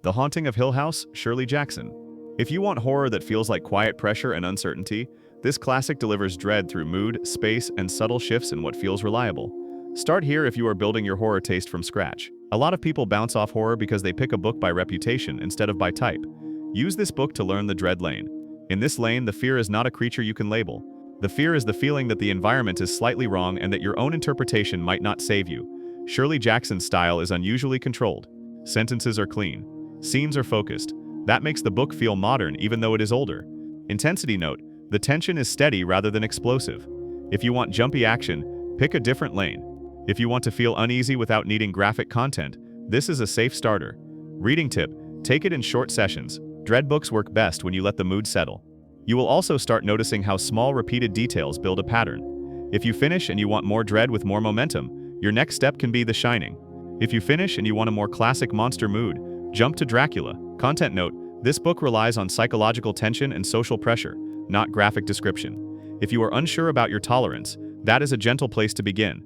The Haunting of Hill House, Shirley Jackson. If you want horror that feels like quiet pressure and uncertainty, this classic delivers dread through mood, space, and subtle shifts in what feels reliable. Start here if you are building your horror taste from scratch. A lot of people bounce off horror because they pick a book by reputation instead of by type. Use this book to learn the dread lane. In this lane, the fear is not a creature you can label. The fear is the feeling that the environment is slightly wrong and that your own interpretation might not save you. Shirley Jackson's style is unusually controlled. Sentences are clean. Scenes are focused. That makes the book feel modern even though it is older. Intensity note: the tension is steady rather than explosive. If you want jumpy action, pick a different lane. If you want to feel uneasy without needing graphic content, this is a safe starter. Reading tip: take it in short sessions. Dread books work best when you let the mood settle. You will also start noticing how small repeated details build a pattern. If you finish and you want more dread with more momentum, your next step can be The Shining. If you finish and you want a more classic monster mood, jump to Dracula. Content note: this book relies on psychological tension and social pressure, not graphic description. If you are unsure about your tolerance, that is a gentle place to begin.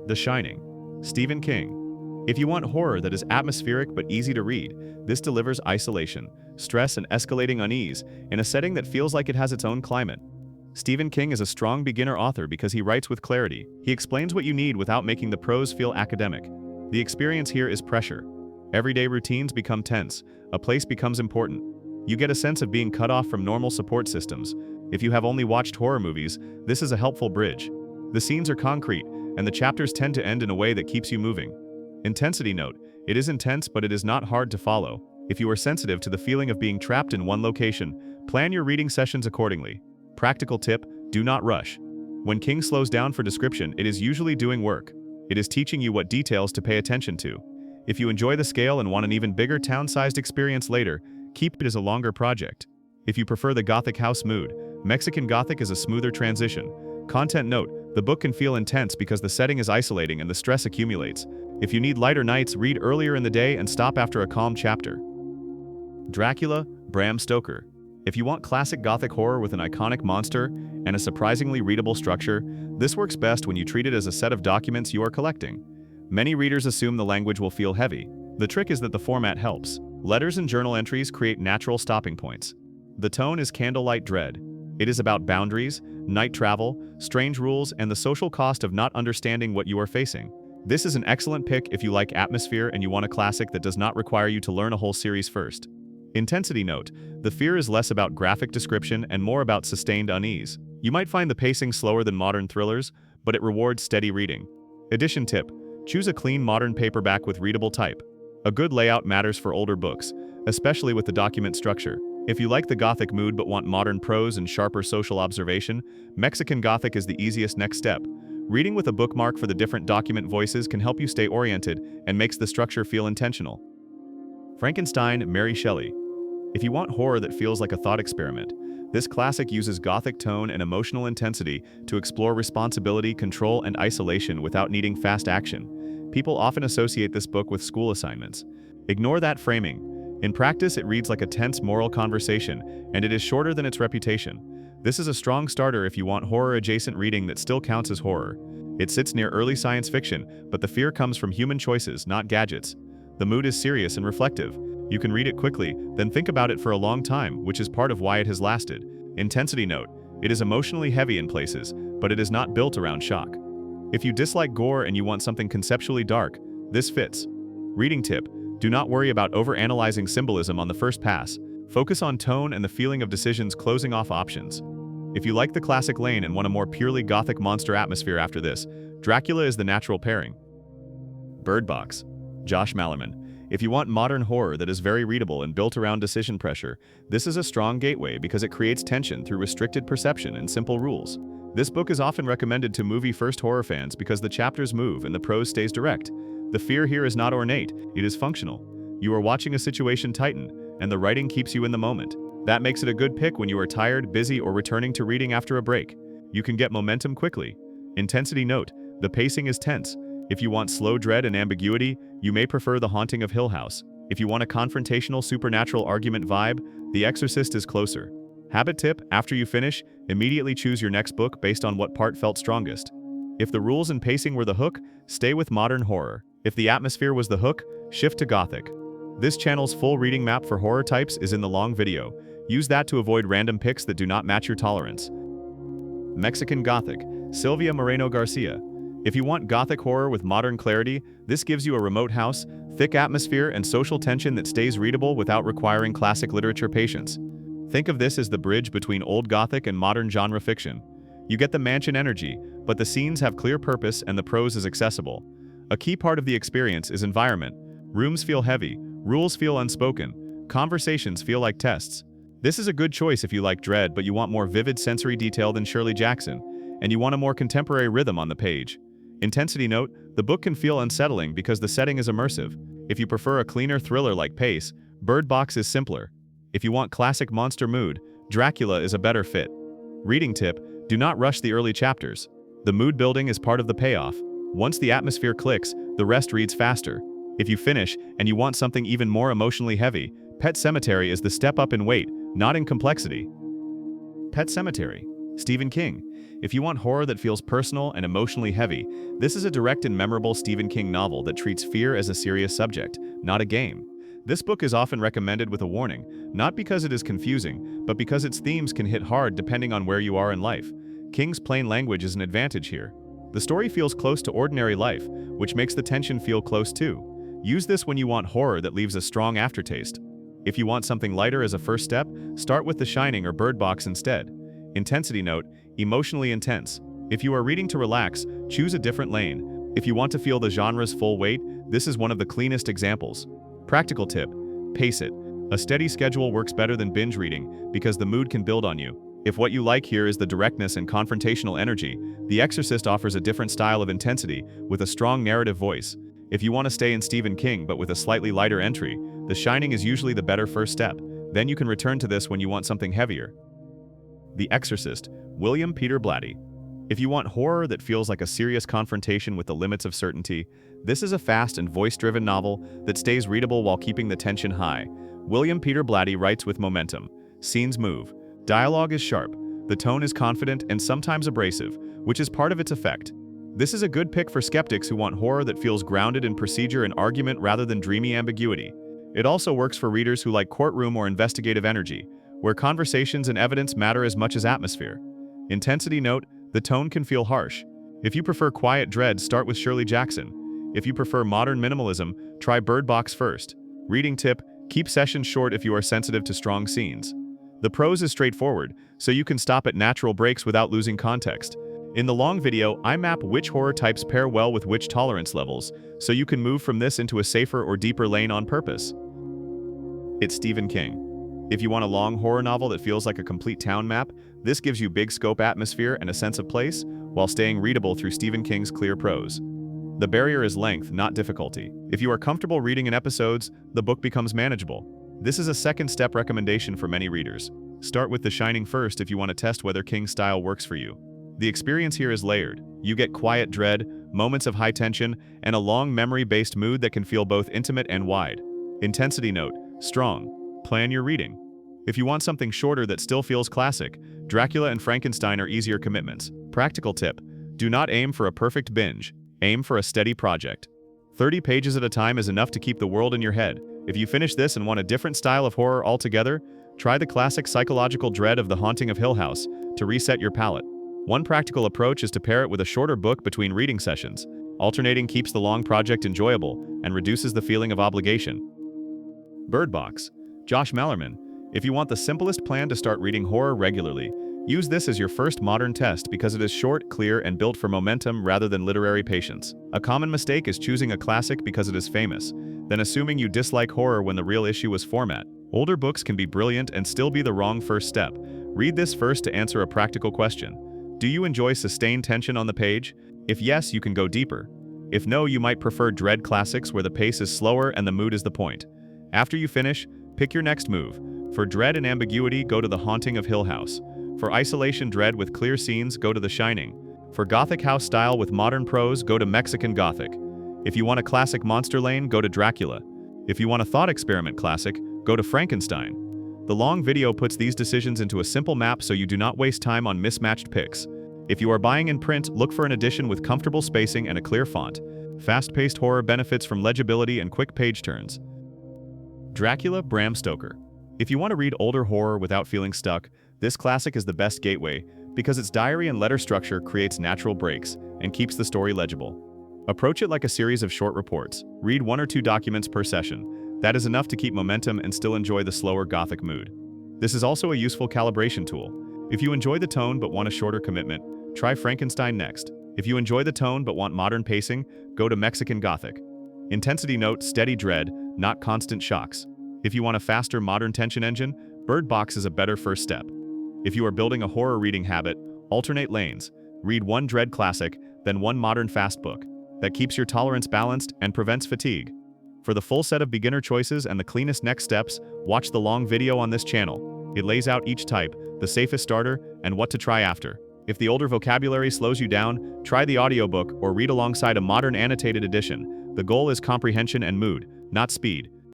The Shining. Stephen King. If you want horror that is atmospheric but easy to read, this delivers isolation, stress, and escalating unease in a setting that feels like it has its own climate. Stephen King is a strong beginner author because he writes with clarity. He explains what you need without making the prose feel academic. The experience here is pressure. Everyday routines become tense. A place becomes important. You get a sense of being cut off from normal support systems. If you have only watched horror movies, this is a helpful bridge. The scenes are concrete, and the chapters tend to end in a way that keeps you moving. Intensity note: it is intense, but it is not hard to follow. If you are sensitive to the feeling of being trapped in one location, plan your reading sessions accordingly. Practical tip: do not rush. When King slows down for description, it is usually doing work. It is teaching you what details to pay attention to. If you enjoy the scale and want an even bigger town-sized experience later, keep it as a longer project. If you prefer the Gothic house mood, Mexican Gothic is a smoother transition. Content note: the book can feel intense because the setting is isolating and the stress accumulates. If you need lighter nights, read earlier in the day and stop after a calm chapter. Dracula, Bram Stoker. If you want classic Gothic horror with an iconic monster and a surprisingly readable structure, this works best when you treat it as a set of documents you are collecting. Many readers assume the language will feel heavy. The trick is that the format helps. Letters and journal entries create natural stopping points. The tone is candlelight dread. It is about boundaries, night travel, strange rules, and the social cost of not understanding what you are facing. This is an excellent pick if you like atmosphere and you want a classic that does not require you to learn a whole series first. Intensity note: the fear is less about graphic description and more about sustained unease. You might find the pacing slower than modern thrillers, but it rewards steady reading. Edition tip: choose a clean modern paperback with readable type. A good layout matters for older books, especially with the document structure. If you like the Gothic mood but want modern prose and sharper social observation, Mexican Gothic is the easiest next step. Reading with a bookmark for the different document voices can help you stay oriented and makes the structure feel intentional. Frankenstein, Mary Shelley. If you want horror that feels like a thought experiment, this classic uses Gothic tone and emotional intensity to explore responsibility, control, and isolation without needing fast action. People often associate this book with school assignments. Ignore that framing. In practice, it reads like a tense moral conversation, and it is shorter than its reputation. This is a strong starter if you want horror-adjacent reading that still counts as horror. It sits near early science fiction, but the fear comes from human choices, not gadgets. The mood is serious and reflective. You can read it quickly, then think about it for a long time, which is part of why it has lasted. Intensity note: it is emotionally heavy in places, but it is not built around shock. If you dislike gore and you want something conceptually dark, this fits. Reading tip: do not worry about overanalyzing symbolism on the first pass. Focus on tone and the feeling of decisions closing off options. If you like the classic lane and want a more purely Gothic monster atmosphere after this, Dracula is the natural pairing. Bird Box. Josh Malerman. If you want modern horror that is very readable and built around decision pressure, this is a strong gateway because it creates tension through restricted perception and simple rules. This book is often recommended to movie-first horror fans because the chapters move and the prose stays direct. The fear here is not ornate, it is functional. You are watching a situation tighten, and the writing keeps you in the moment. That makes it a good pick when you are tired, busy, or returning to reading after a break. You can get momentum quickly. Intensity note: the pacing is tense. If you want slow dread and ambiguity, you may prefer The Haunting of Hill House. If you want a confrontational supernatural argument vibe, The Exorcist is closer. Habit tip: after you finish, immediately choose your next book based on what part felt strongest. If the rules and pacing were the hook, stay with modern horror. If the atmosphere was the hook, shift to Gothic. This channel's full reading map for horror types is in the long video. Use that to avoid random picks that do not match your tolerance. Mexican Gothic, Silvia Moreno Garcia. If you want Gothic horror with modern clarity, this gives you a remote house, thick atmosphere, and social tension that stays readable without requiring classic literature patience. Think of this as the bridge between old Gothic and modern genre fiction. You get the mansion energy, but the scenes have clear purpose and the prose is accessible. A key part of the experience is environment. Rooms feel heavy, rules feel unspoken, conversations feel like tests. This is a good choice if you like dread but you want more vivid sensory detail than Shirley Jackson, and you want a more contemporary rhythm on the page. Intensity note, the book can feel unsettling because the setting is immersive. If you prefer a cleaner thriller like Pace, Bird Box is simpler. If you want classic monster mood, Dracula is a better fit. Reading tip, do not rush the early chapters. The mood building is part of the payoff. Once the atmosphere clicks, the rest reads faster. If you finish and you want something even more emotionally heavy, Pet Sematary is the step up in weight, not in complexity. Pet Sematary, Stephen King. If you want horror that feels personal and emotionally heavy, this is a direct and memorable Stephen King novel that treats fear as a serious subject, not a game. This book is often recommended with a warning, not because it is confusing, but because its themes can hit hard depending on where you are in life. King's plain language is an advantage here. The story feels close to ordinary life, which makes the tension feel close too. Use this when you want horror that leaves a strong aftertaste. If you want something lighter as a first step, start with The Shining or Bird Box instead. Intensity note, emotionally intense. If you are reading to relax, choose a different lane. If you want to feel the genre's full weight, this is one of the cleanest examples. Practical tip, pace it. A steady schedule works better than binge reading because the mood can build on you. If what you like here is the directness and confrontational energy, The Exorcist offers a different style of intensity with a strong narrative voice. If you want to stay in Stephen King but with a slightly lighter entry, The Shining is usually the better first step. Then you can return to this when you want something heavier. The Exorcist, William Peter Blatty. If you want horror that feels like a serious confrontation with the limits of certainty, this is a fast and voice-driven novel that stays readable while keeping the tension high. William Peter Blatty writes with momentum. Scenes move. Dialogue is sharp. The tone is confident and sometimes abrasive, which is part of its effect. This is a good pick for skeptics who want horror that feels grounded in procedure and argument rather than dreamy ambiguity. It also works for readers who like courtroom or investigative energy, where conversations and evidence matter as much as atmosphere. Intensity note, the tone can feel harsh. If you prefer quiet dread, start with Shirley Jackson. If you prefer modern minimalism, try Bird Box first. Reading tip, keep sessions short if you are sensitive to strong scenes. The prose is straightforward, so you can stop at natural breaks without losing context. In the long video, I map which horror types pair well with which tolerance levels, so you can move from this into a safer or deeper lane on purpose. It's Stephen King. If you want a long horror novel that feels like a complete town map, this gives you big scope atmosphere and a sense of place, while staying readable through Stephen King's clear prose. The barrier is length, not difficulty. If you are comfortable reading in episodes, the book becomes manageable. This is a second-step recommendation for many readers. Start with The Shining first if you want to test whether King's style works for you. The experience here is layered. You get quiet dread, moments of high tension, and a long memory-based mood that can feel both intimate and wide. Intensity note, strong. Plan your reading. If you want something shorter that still feels classic, Dracula and Frankenstein are easier commitments. Practical tip, do not aim for a perfect binge. Aim for a steady project. 30 pages at a time is enough to keep the world in your head. If you finish this and want a different style of horror altogether, try the classic psychological dread of The Haunting of Hill House to reset your palate. One practical approach is to pair it with a shorter book between reading sessions. Alternating keeps the long project enjoyable and reduces the feeling of obligation. Bird Box, Josh Mallerman. If you want the simplest plan to start reading horror regularly, use this as your first modern test because it is short, clear, and built for momentum rather than literary patience. A common mistake is choosing a classic because it is famous, then assuming you dislike horror when the real issue is format. Older books can be brilliant and still be the wrong first step. Read this first to answer a practical question. Do you enjoy sustained tension on the page? If yes, you can go deeper. If no, you might prefer dread classics where the pace is slower and the mood is the point. After you finish, pick your next move. For dread and ambiguity, go to The Haunting of Hill House. For isolation dread with clear scenes, go to The Shining. For Gothic house style with modern prose, go to Mexican Gothic. If you want a classic monster lane, go to Dracula. If you want a thought experiment classic, go to Frankenstein. The long video puts these decisions into a simple map so you do not waste time on mismatched picks. If you are buying in print, look for an edition with comfortable spacing and a clear font. Fast-paced horror benefits from legibility and quick page turns. Dracula, Bram Stoker. If you want to read older horror without feeling stuck, this classic is the best gateway because its diary and letter structure creates natural breaks and keeps the story legible. Approach it like a series of short reports. Read 1 or 2 documents per session. That is enough to keep momentum and still enjoy the slower Gothic mood. This is also a useful calibration tool. If you enjoy the tone but want a shorter commitment, try Frankenstein next. If you enjoy the tone but want modern pacing, go to Mexican Gothic. Intensity note, steady dread, not constant shocks. If you want a faster modern tension engine, Bird Box is a better first step. If you are building a horror reading habit, alternate lanes. Read 1 dread classic, then 1 modern fast book. That keeps your tolerance balanced and prevents fatigue. For the full set of beginner choices and the cleanest next steps, watch the long video on this channel. It lays out each type, the safest starter, and what to try after. If the older vocabulary slows you down, try the audiobook or read alongside a modern annotated edition. The goal is comprehension and mood, not speed.